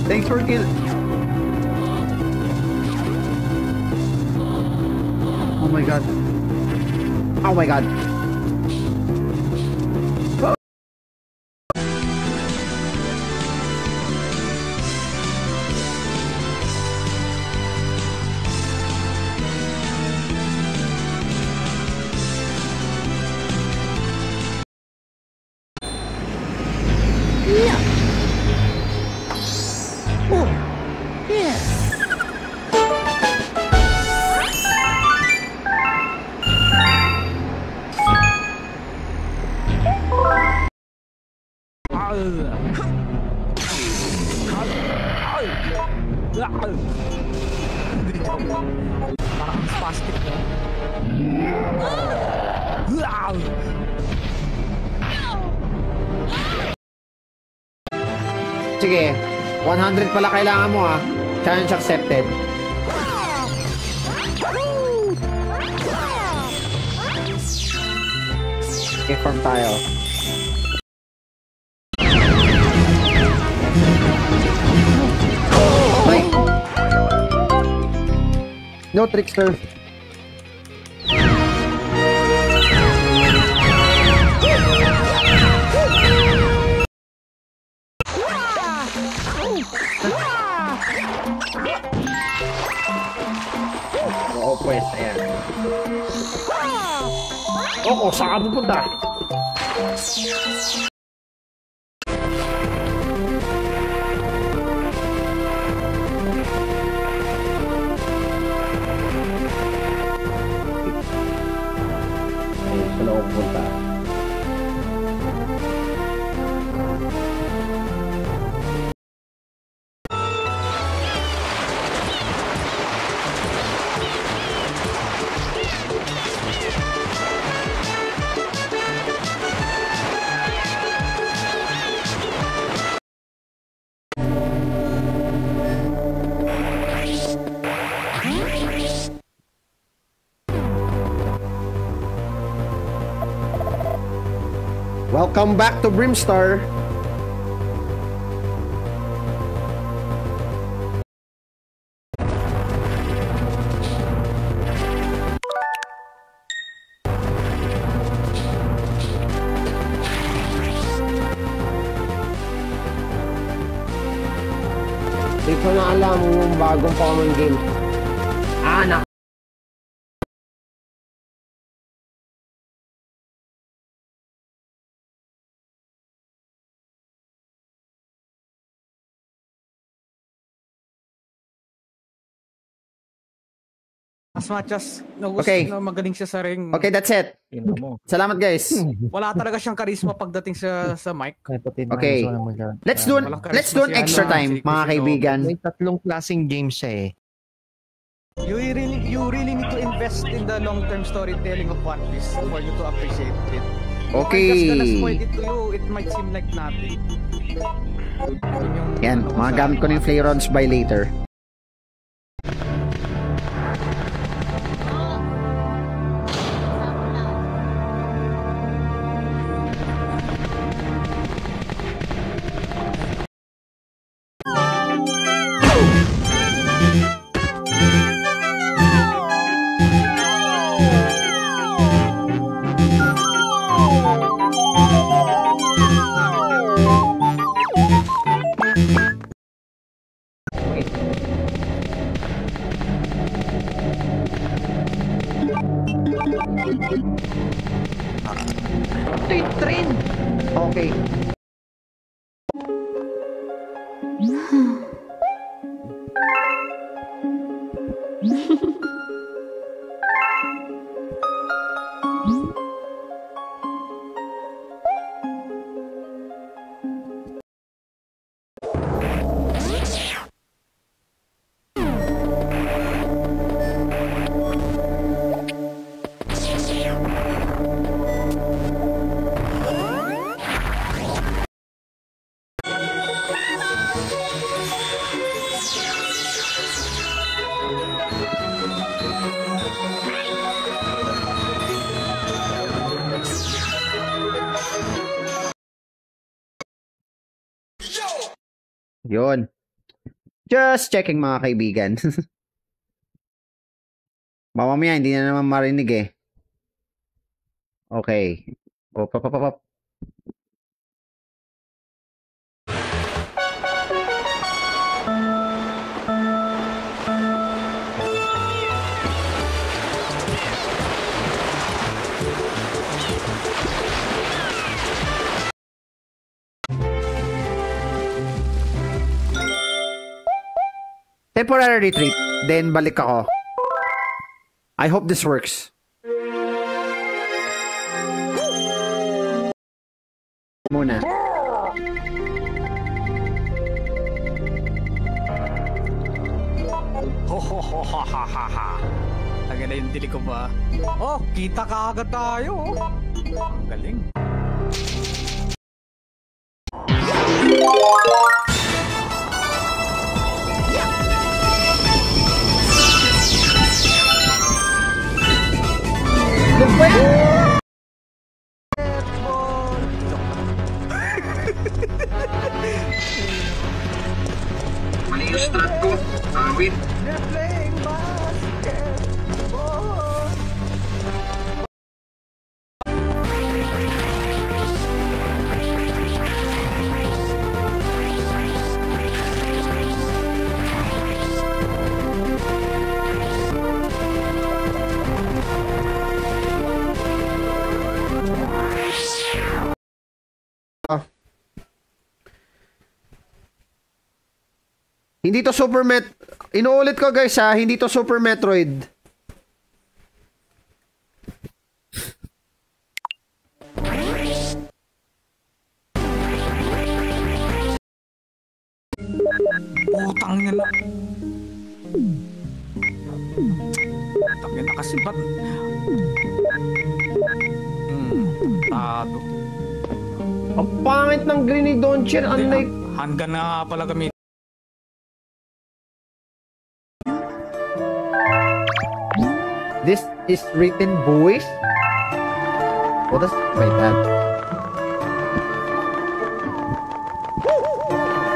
Thanks for kill. Oh my god. Oh my god. Parang spastic na. Sige, 100 pala kailangan mo ah. Challenge accepted. Inform tayo. Bye. No trickster. Oo, pues, ayan. Oo, saan ka pupunta? Ayun, saan ako pupunta? Welcome back to Brimstar. Di ko na alam yung bagong common game. Ah, na. As much as gusto Okay. na magaling siya sa ring. Okay, that's it. Salamat guys. Wala talaga siyang charisma pagdating sa mic. Okay. Let's do an extra time, mga kaibigan. May tatlong klaseng games siya eh. You really need to invest in the long-term storytelling of One Piece for you to appreciate it. Okay. I'm just gonna spoil it to you. It might seem like nothing. Yan, mga gamit ko na yung Flayrons by later. Train! Okay. Yun. Just checking mga kaibigan. Mamaya, hindi na naman marinig eh. Okay. Op. Temporary retreat, then balik ako. I hope this works. Muna. Ang ganda yung dilig ko ba? Oh, kita ka agad tayo. Ang galing. Mali yung strat ko. Wait. They're playing basketball. Hindi to Super Inuulit ko guys ha, hindi to Super Metroid. Putang niya na. Putang niya na kasi ba't? Tado. Ang pangit ng grenade launcher, unlike... Handgun na pala gamit. This is written boys? What does... Wait, that...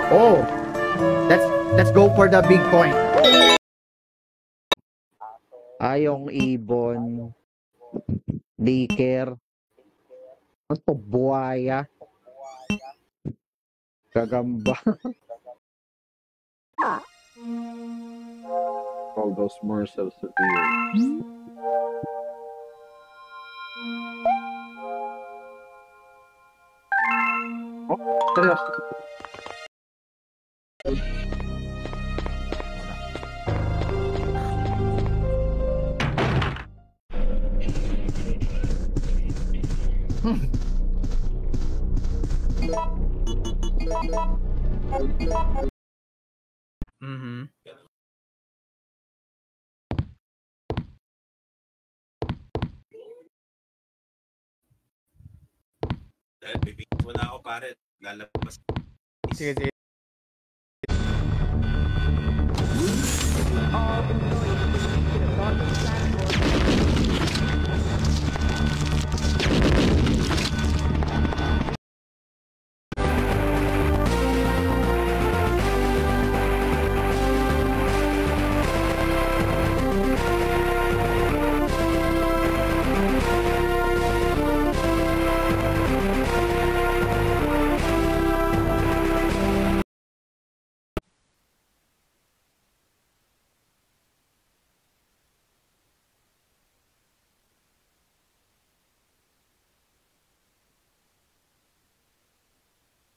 Oh! Let's go for the big point. Ayong ibon. Diker. Ano to? Buhaya. Gagamba. All those morsels appear. Oh, seryoso. Mhm. Dahil bibigyan mo na ako pare, lalabas. Sige, sige.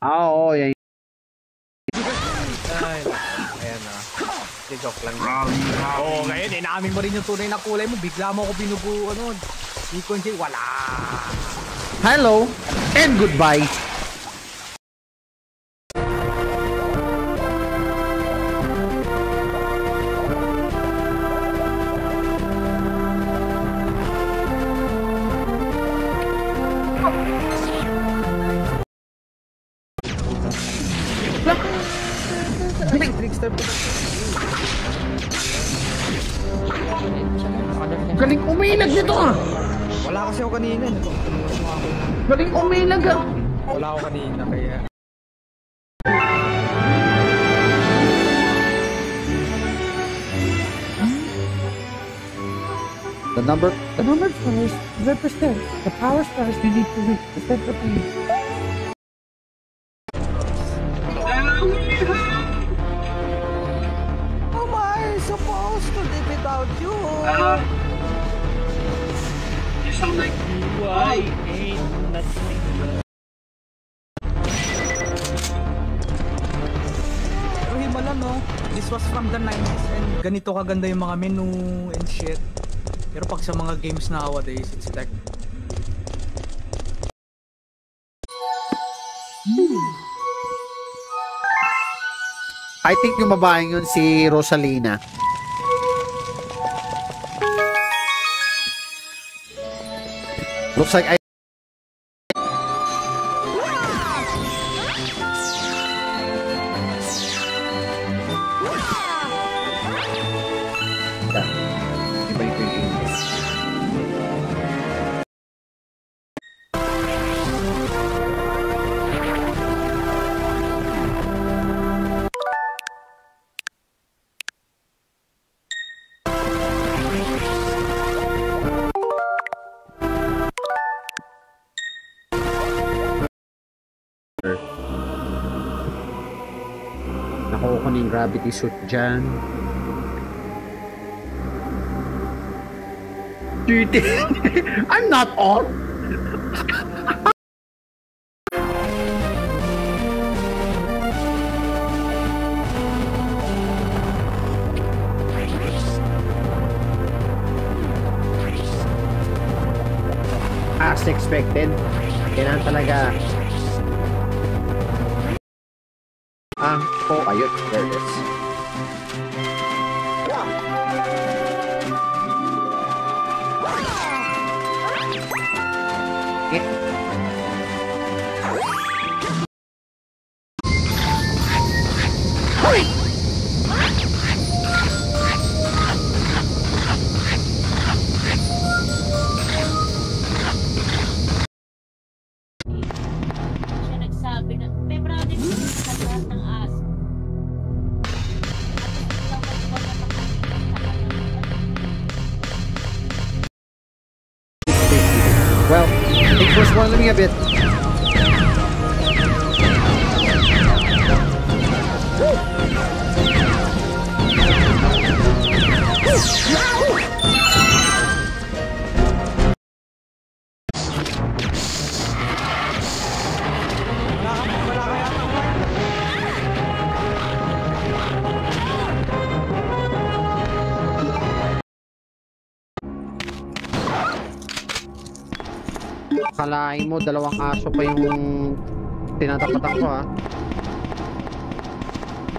Oo, yan. Ay, ayan na. Joke lang. Oo, ngayon, inamin mo rin yung tunay na kulay mo. Bigla mo ako binubuo nun. Icon J, wala. Hello and goodbye. Trickster. Galing umilag nito ah. Wala kasi ako kanina. Galing umilag ah. Wala ako kanina kaya. The number stars represent the power stars you need to reach the center point. How am I supposed to live without you? You sound like... Why ain't nothing? Pero himala no, this was from the 90s and ganito kaganda yung mga menu and shit. Pero pag sa mga games nowadays, it's like... I think yung babaeng yun si Rosalina. Looks like I... Iba yung game. Nakuha ko na yung gravity suit dyan. I'm not on! As expected. Kailangan talaga. Ayun, there it is. Siya nagsabi na, may brother sa lahat ng aso. Well, thanks for spoiling me a bit. Kalain mo, dalawang aso pa yung tinatapatan ko ha.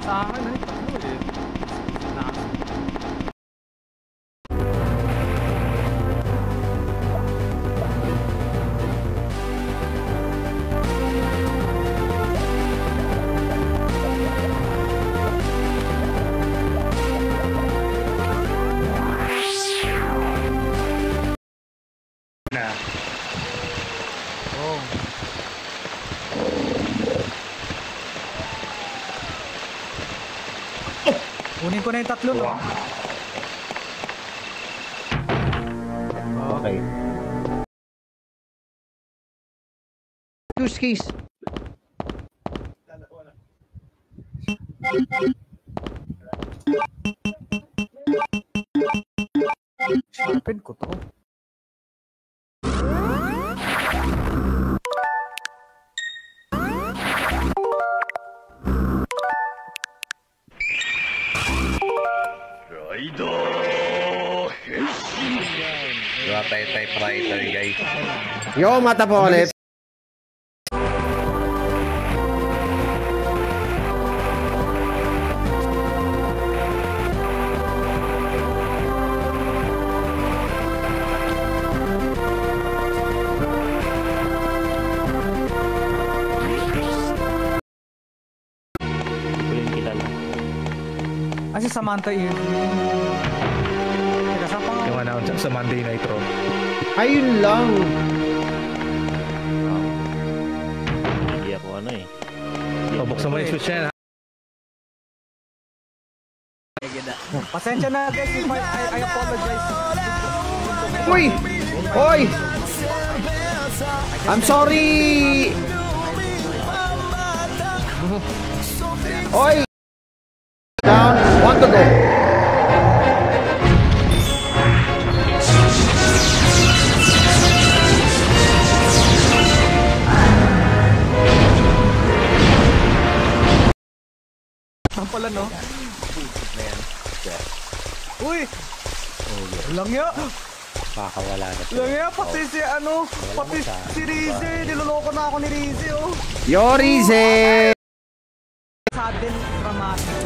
Sa akin ay tatlo eh. Kunin ko na yung tatlo, no? Okay. Use case. Sharpen ko to. Diba tayo typewriter guys? Yo, mata po ulit. Kasi Samantha yun. Yung announce sa Monday Nitro. Ayun lang. Hindi ako ano eh. Buksan mo yung switch yan ha. Pasensya na guys if I apologize. Uy! Oy! I'm sorry! Oy! Down, 1 to go. Saan pala, no? Uy! Lang ya! Pakawala na. Lang ya, pati si pati si Rize. Niloloko na ako ni Rize, oh. Yo, Rize! Sudden dramatic.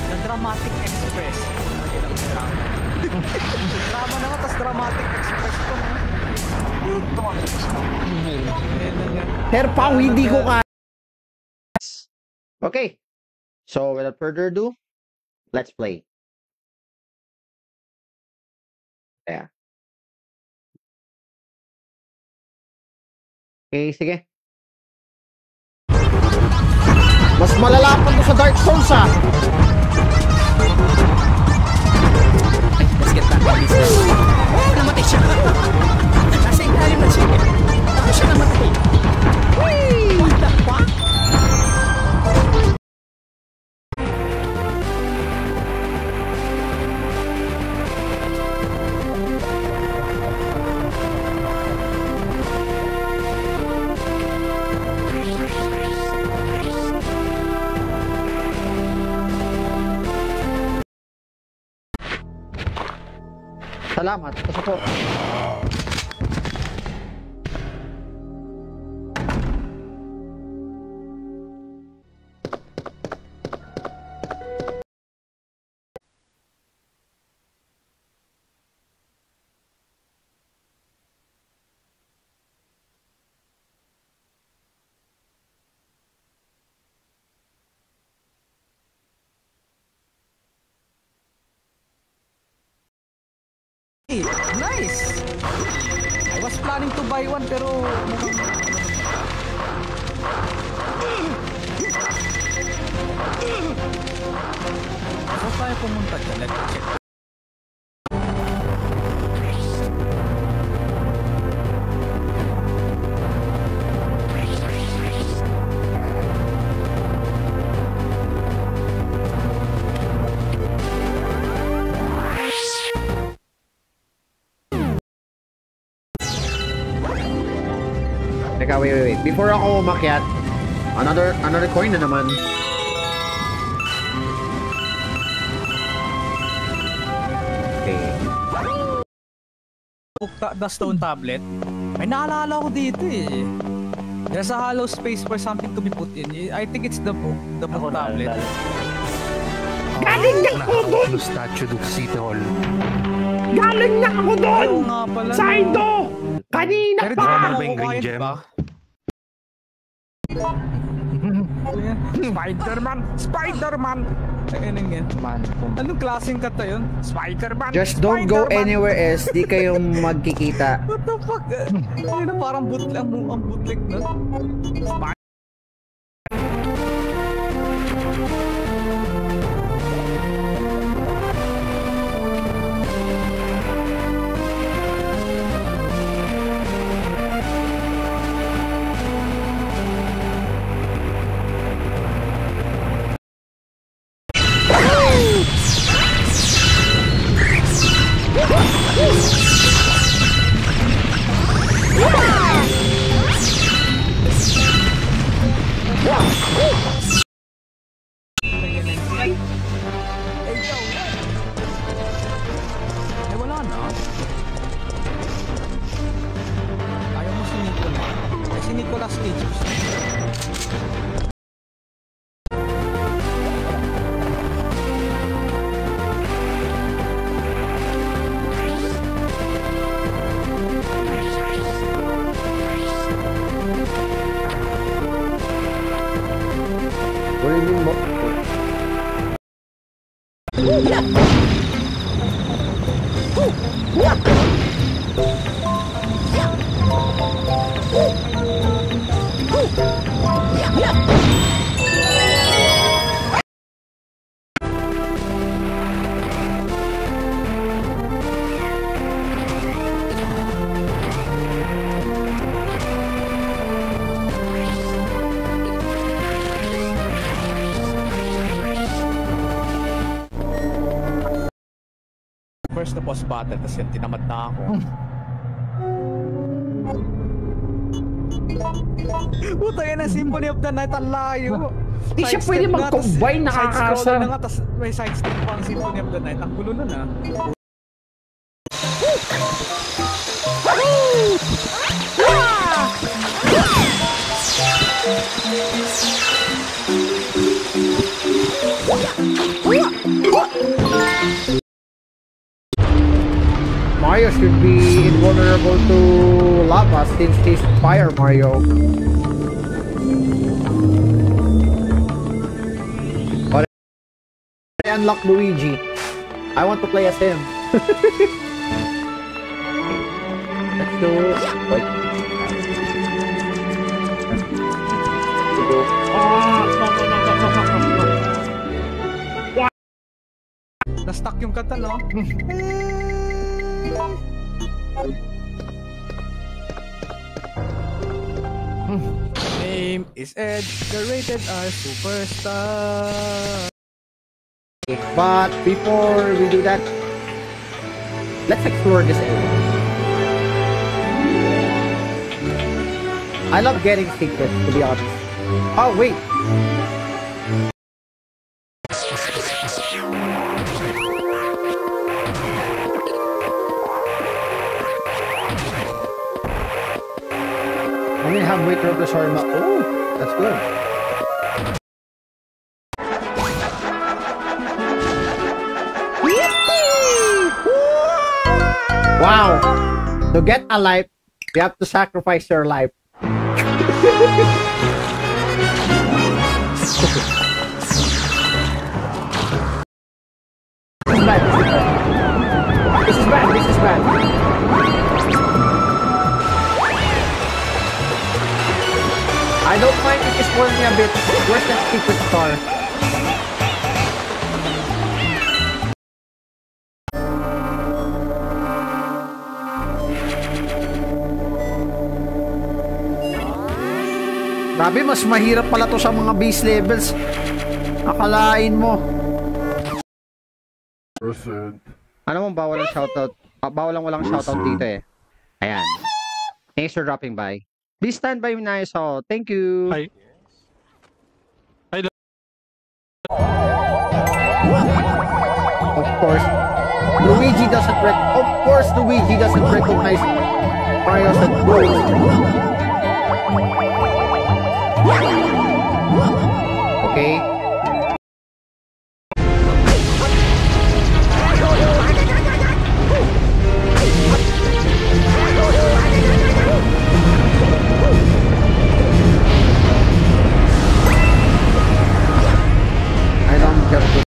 The Dramatic Express. Drama naman, tas Dramatic Express ko. Pero pao, hindi ko kaya. Okay. So, without further ado, let's play. Yeah. Okay, sige. Mas malala pa to sa Dark Souls, ah. Let's get back to business. Oh, namatay siya. Nasa ilalim na siya. Ako siya namatay. Whee! What the fuck? Salamat sa support. Nice! I was planning to buy one pero saan tayo pumunta dyan? Let's check. Teka, wait. Before ako umakyat, another coin na naman. Okay. The stone tablet. May naalala ko dito eh. There's a hollow space for something to be put in. I think it's the book tablet. Galing na ako doon! Statue of City Hall. Galing na ako doon! Ayaw nga pala. Saido! Kanina Pero di pa! ba Ano ba yung makukuha green yun, gem? ba? Spider-Man! Spider-Man! Ayun yan. Anong klaseng kata yun? Spider-Man! Just don't go Spider-Man! anywhere else. Di kayo magkikita. What the fuck? Ayun na parang bootleg ang bootleg na. first na boss battle, tapos yan, tinamad na ako. Puta yan na, Symphony of the Night, ang layo. Hindi siya pwede mag-combine, nakakasa. Side-scroller na nga, tapos may side-step pa ang Symphony of the Night. Ang gulo na na. Mario should be invulnerable to lava since he's Fire Mario. But I unlock Luigi. I want to play as him. Let's do it. Wait. Na-stuck yung kanta, no? Name is Ed, the rated R superstar. But before we do that, let's explore this area. I love getting secrets, to be honest. Oh, wait. I mean, have Waker of the Sharma. Oh, that's good. Wow. To get a life, you have to sacrifice your life. This is bad. This is bad. I don't mind if you spoil me a bit. Where's that secret star? Grabe, mas mahirap pala to sa mga base levels. Akalain mo. Ano mo, bawal ang shoutout. Bawal ang walang shoutout dito eh. Ayan. Thanks for dropping by. Please stand by na so thank you. Hi. Hi. Of course, Luigi doesn't recognize Mario's and Bros. Okay. I don't get to.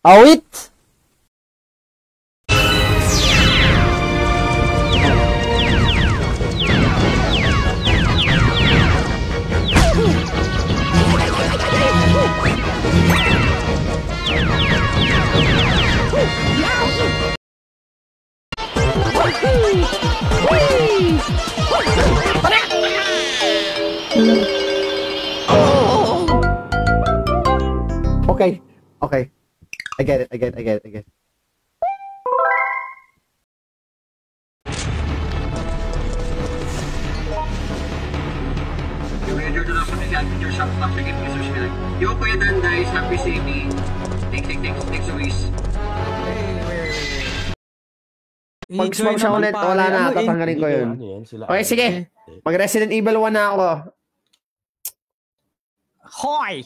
Awit! Okay, okay. I get it. You ready to na pag-get with your shop box again, Mr. Schmidt? Yo, Kuya Dan, guys. Happy saving. Thanks, Luis. Pag-spam siya ulit, wala na. Tatanggalin ko yun. Okay, sige. Mag-Resident Evil 1 na ako. Hoy!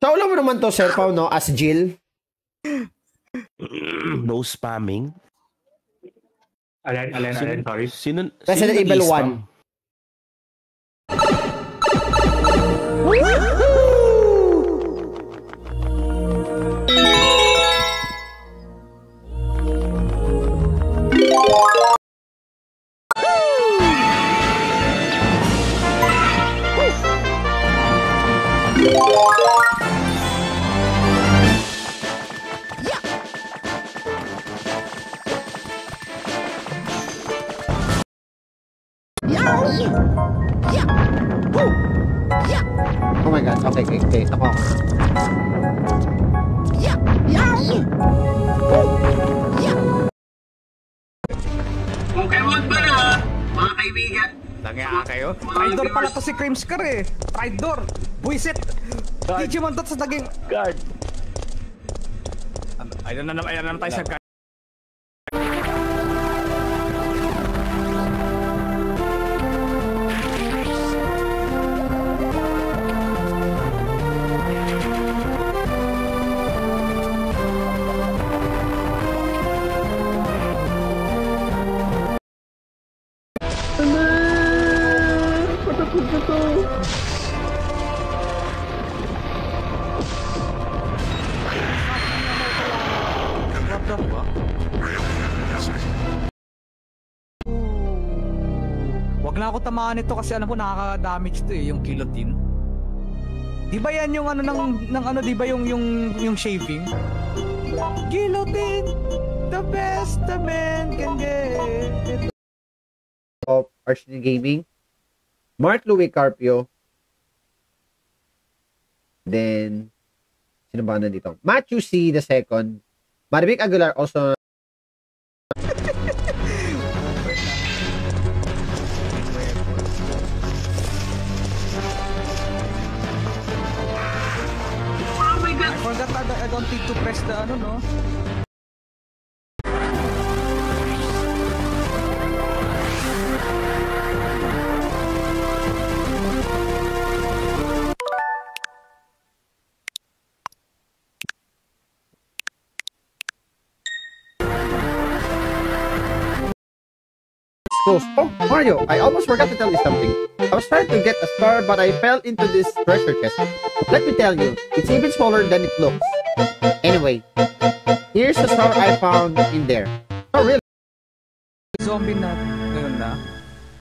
So, alam mo naman to, Sir Pao, no? As Jill. No spamming. Alin, sorry. Resident Evil 1. Oh my god, okay. Ako. Pokemon ba na, mga kaibigan? Langya kayo. Traitor pala to si Creamscar eh. Traitor. Buisit. Digimon to sa naging... Guard. Ayun na naman tayo sa guard. Wag na ako tamaan nito kasi alam ko nakaka-damage to eh, yung guillotine. Di ba yan yung ano ng ano, di ba yung shaving? Guillotine, the best a man can get. Of RCD Gaming. Mark Louis Carpio. Then, sino ba nandito? Matthew C. the second. Marvic Aguilar also. I forgot that I don't need to press the ano, no? Oh, Mario, I almost forgot to tell you something. I was trying to get a star, but I fell into this treasure chest. Let me tell you, it's even smaller than it looks. Anyway, here's the star I found in there. Oh, really? Zombie na ngayon na.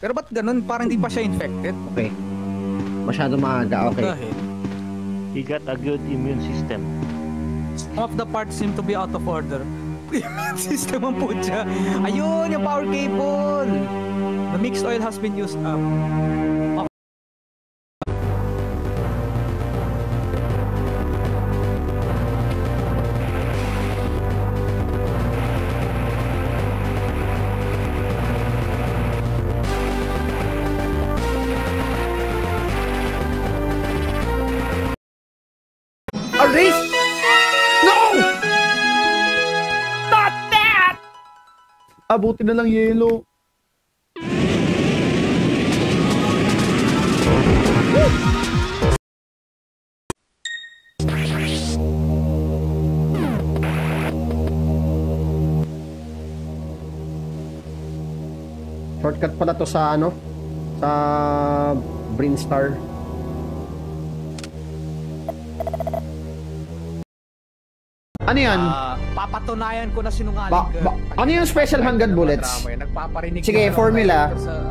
Pero ba't ganun? Parang di pa siya infected? Okay. Masyado maaga, okay. Dahil He got a good immune system. some of the parts seem to be out of order. Immune system ang putya. Ayun, yung power cable. The mixed oil has been used up. A race? No! Not that! Abuti na lang yelo. Shortcut pala to sa ano? Sa Brinstar. Ano yan? Papatunayan ko na sinungaling ka. Ano yung special handgun bullets? Nagpaparinig Sige, ka formula. sa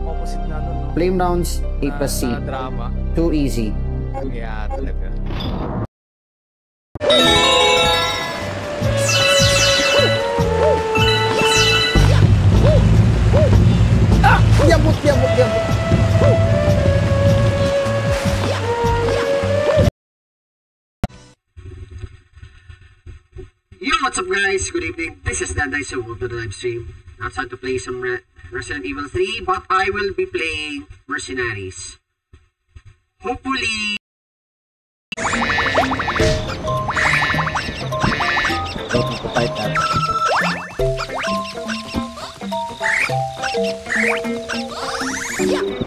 opposite na nun, no? Flame rounds, A plus C. Na drama. Too easy. Yeah, talaga. Yabot. Yo, what's up guys? Good evening. This is Danday, so welcome to the live stream. I'm trying to play some Resident Evil 3, but I will be playing Mercenaries. Hopefully... Looking to fight that.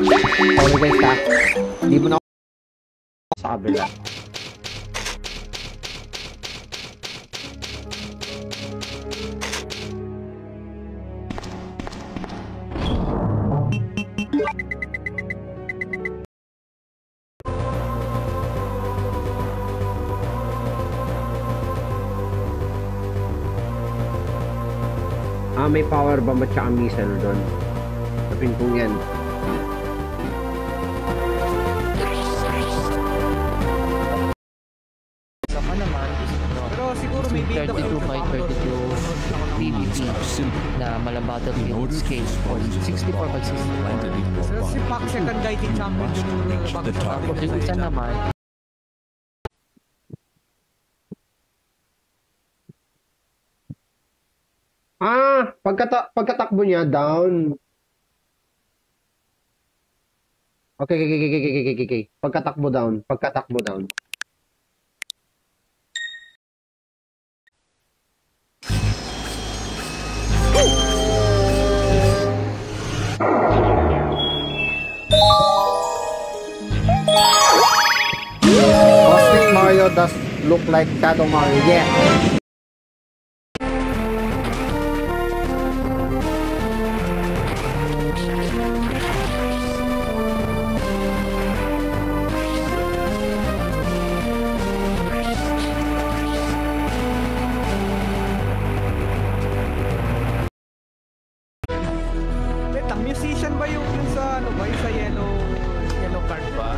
Sorry guys ha. Hindi mo na ako sa kabila. May power bomb at saka missile doon. Sa pintong yan. Pero siguro may bait 32 by 32 PvP na mala battlefield scale or 64 by 64. Si Pac second guiding champion Yung isa naman, Pagkatakbo niya, down. Okay. Pagkatakbo down. Cosmic Mario does look like Shadow Mario. Yeah. Wait, ang musician ba yung sa ano ba? Yung sa yellow card ba?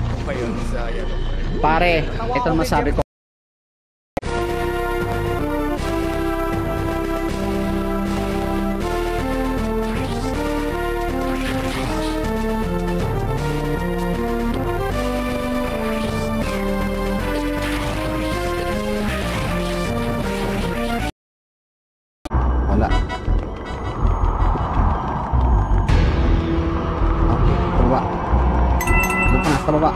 Ano ba yun sa yellow card? Pare, ito ang masabi ko. Wala. Baba. Doon ka na, sa baba.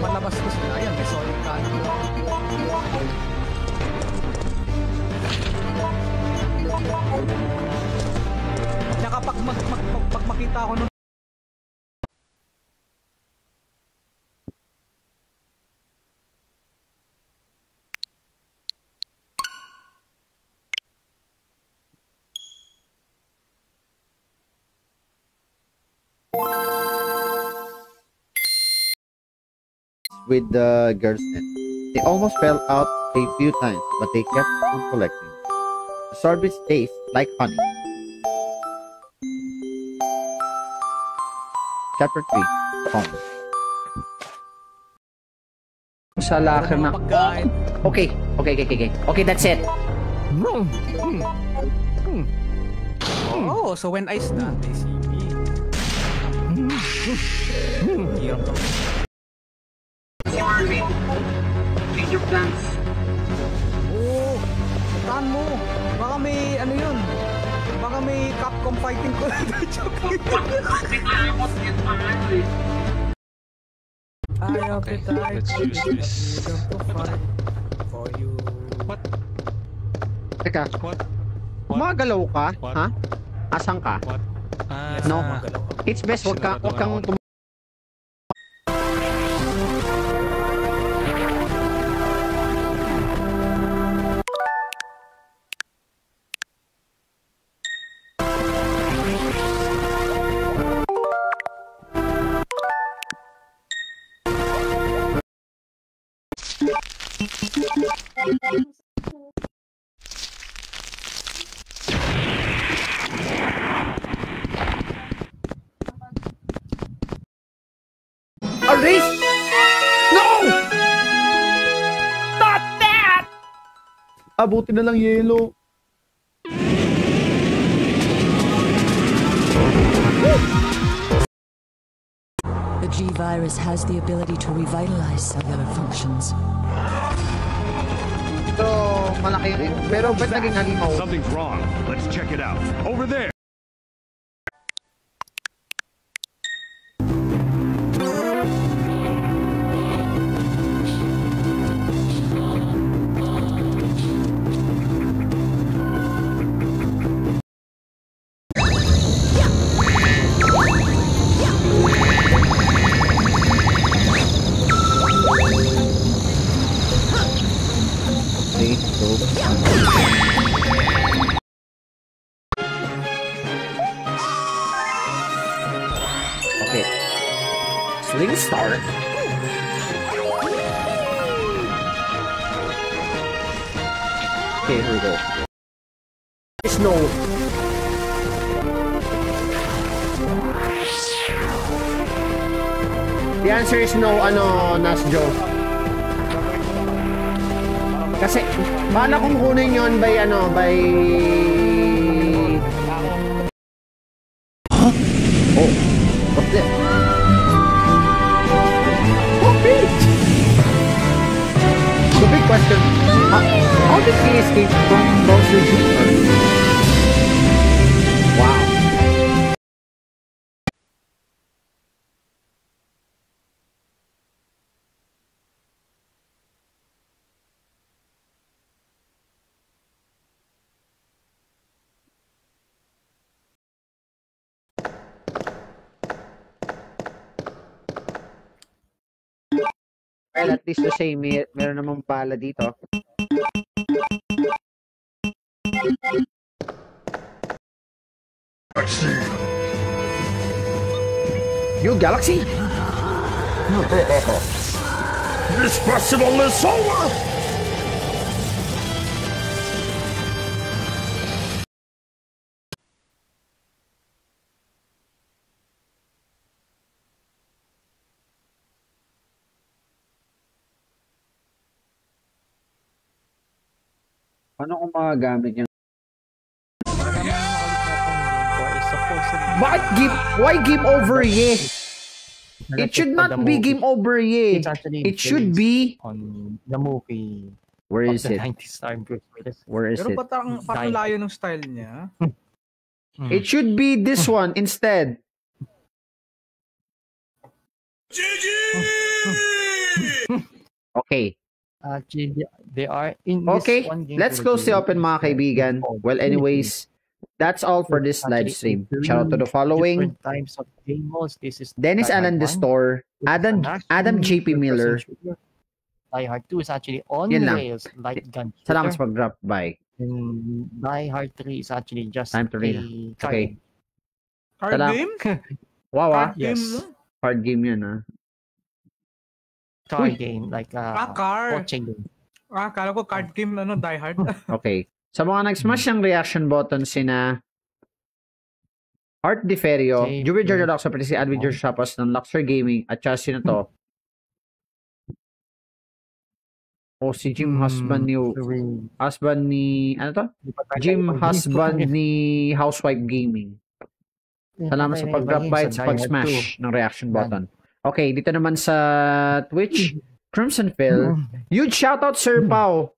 Malabas ko sila. Ayan, may solid cannon. Tsaka pag makita ko nun, with the girls' net. They almost fell out a few times, but they kept on collecting. The sorbets taste like honey. Chapter 3. Home. sa locker na. pagkain. Okay, that's it. Oh, so when I stand, they see me. Hirap to. Change your plans. Oh, saan mo? Baka may ano yun? Baka may Capcom fighting ko. Let's use this. For you. What? Teka, What? magalaw ka? What? Ha? Asan ka? What? Ah, No. It's best wag kang a race? No! Not that! Abuti na lang yelo. The G virus has the ability to revitalize cellular functions. So, malaki rin. Pero ba't naging halimaw? Something's wrong. Let's check it out. Over there. Ring Star. Okay, here we go. Snow. The answer is no, Nasjo. Kasi, paano kung kunin yun by, Huh? Oh, what's this? Okay! The big question, how did he escape from Bowser's Jr.? Wow. Well, at least to say, meron namang pala dito. New Galaxy? This festival is over! Paano kung magagamit yung... Bakit why game over ye? It should not be game over ye. It should be... on the movie. Where is it? Where is Pero it? parang layo ng style niya. It should be this one instead. Okay. Actually, they are in Okay, this one game. let's close the open mga kaibigan. Well, anyways, that's all for this live stream. Shout out to the following. Different types of game modes. This is Dennis Die Allen Hard the 1. Store, Adam Action, JP Miller. Die Hard 2 is actually on Yun lang. rails, light gun shooter. Salamat sa pag-drop by. And Die Hard 3 is actually just Time to read. Okay. Card Salam. game? Wow, Card game, Yes. no? Card game yun, ah. Card Uy. game, like car. poaching game. Kala ko card game, Die Hard. Okay. Sa mga nag-smash ng reaction button, sina Art Deferio, Okay. Jubir George Locks, si Adwin George Chapas ng Luxor Gaming, at siya sino to? O si Jim husband ni ano to? Jim husband ni Housewife Gaming. Salamat sa pag-drop by at sa pag-smash ng reaction button. Okay, dito naman sa Twitch, Crimson Phil. Huge shoutout Sir Pao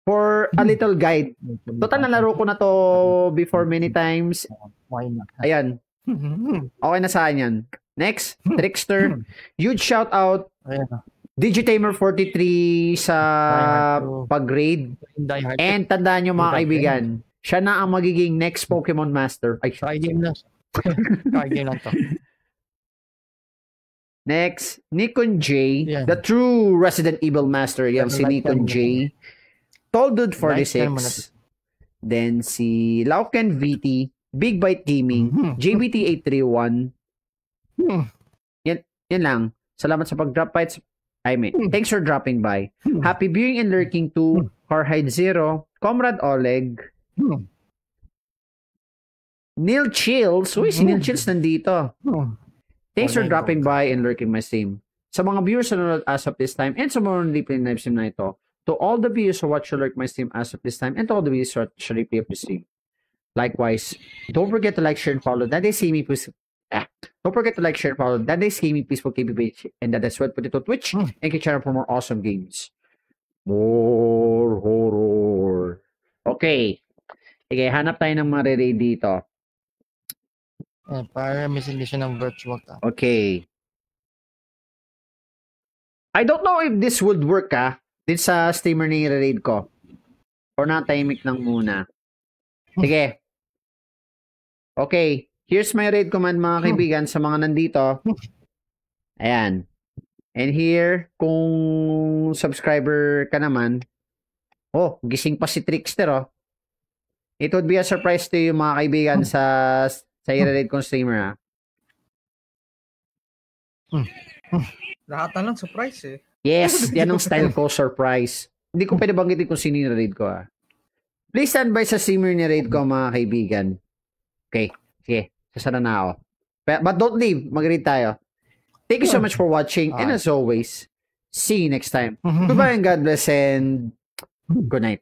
for a little guide. Total nalaro ko na to before many times. Why not? Ayan. Okay na saan yan. Next, Trickster. Huge shoutout Digitamer 43 sa pag-grade. And tandaan nyo mga kaibigan, siya na ang magiging next Pokemon Master. Ay, card game lang. Card game lang to. Next, Nikon J, the true Resident Evil Master. Yan si Nikon J. Toldud 46. Then si Lauken VT, Big Bite Gaming, JBT 831. Yan lang. Salamat sa pag-drop by. Thanks for dropping by. Happy viewing and lurking to Carhide Zero, Comrade Oleg, Neil Chills. Uy, si Neil Chills nandito. Thanks for dropping by and lurking my stream. Sa mga viewers na nanonood as of this time and sa mga replay live stream na ito, to all the viewers who watch or lurk my stream as of this time and to all the viewers who watch replay of the stream. Likewise, don't forget to like, share, and follow. That is me, please. Don't forget to like, share, and follow. That is me, please, for KB page. And that is what put it on Twitch. And can channel for more awesome games. More horror. Okay. Sige, hanap tayo ng mga re-raid dito. Para missing siya ng virtual ka. Okay. I don't know if this would work din sa streamer na i-raid ko. Or natahimik lang muna. Sige. Okay. Here's my raid command mga kaibigan sa mga nandito. Ayan. And here, kung subscriber ka naman, gising pa si Trickster, It would be a surprise to you mga kaibigan sa i-raid kong streamer, Lahat na lang surprise eh. Yes, yan ang style ko, surprise. Hindi ko pwede banggitin kung sino yung raid ko Please stand by sa simmer ni raid ko mga kaibigan. Okay, sige. Sasara na ako. But don't leave. Mag-raid tayo. Thank you so much for watching. And as always, see you next time. Goodbye and God bless and good night.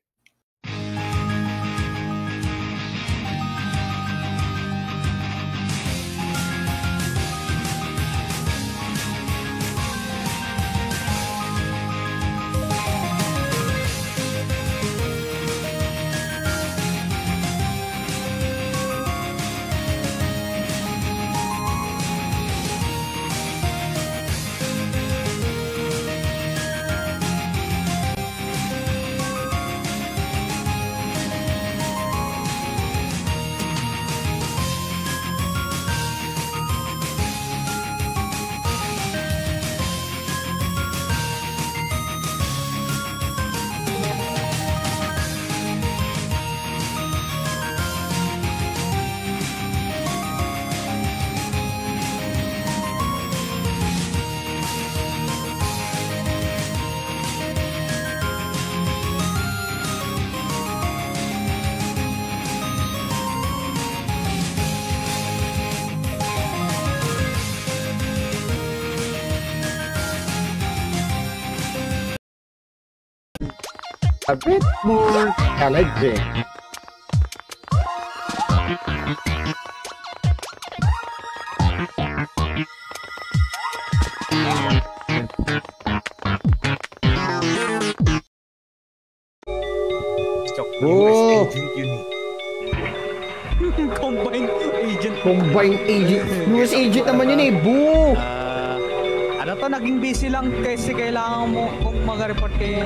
A bit more challenging. Oh! Combined agent. Combined agent. US agent naman yun eh. Boo! Ano to, naging busy lang kasi kailangan mo kung mag-report kay...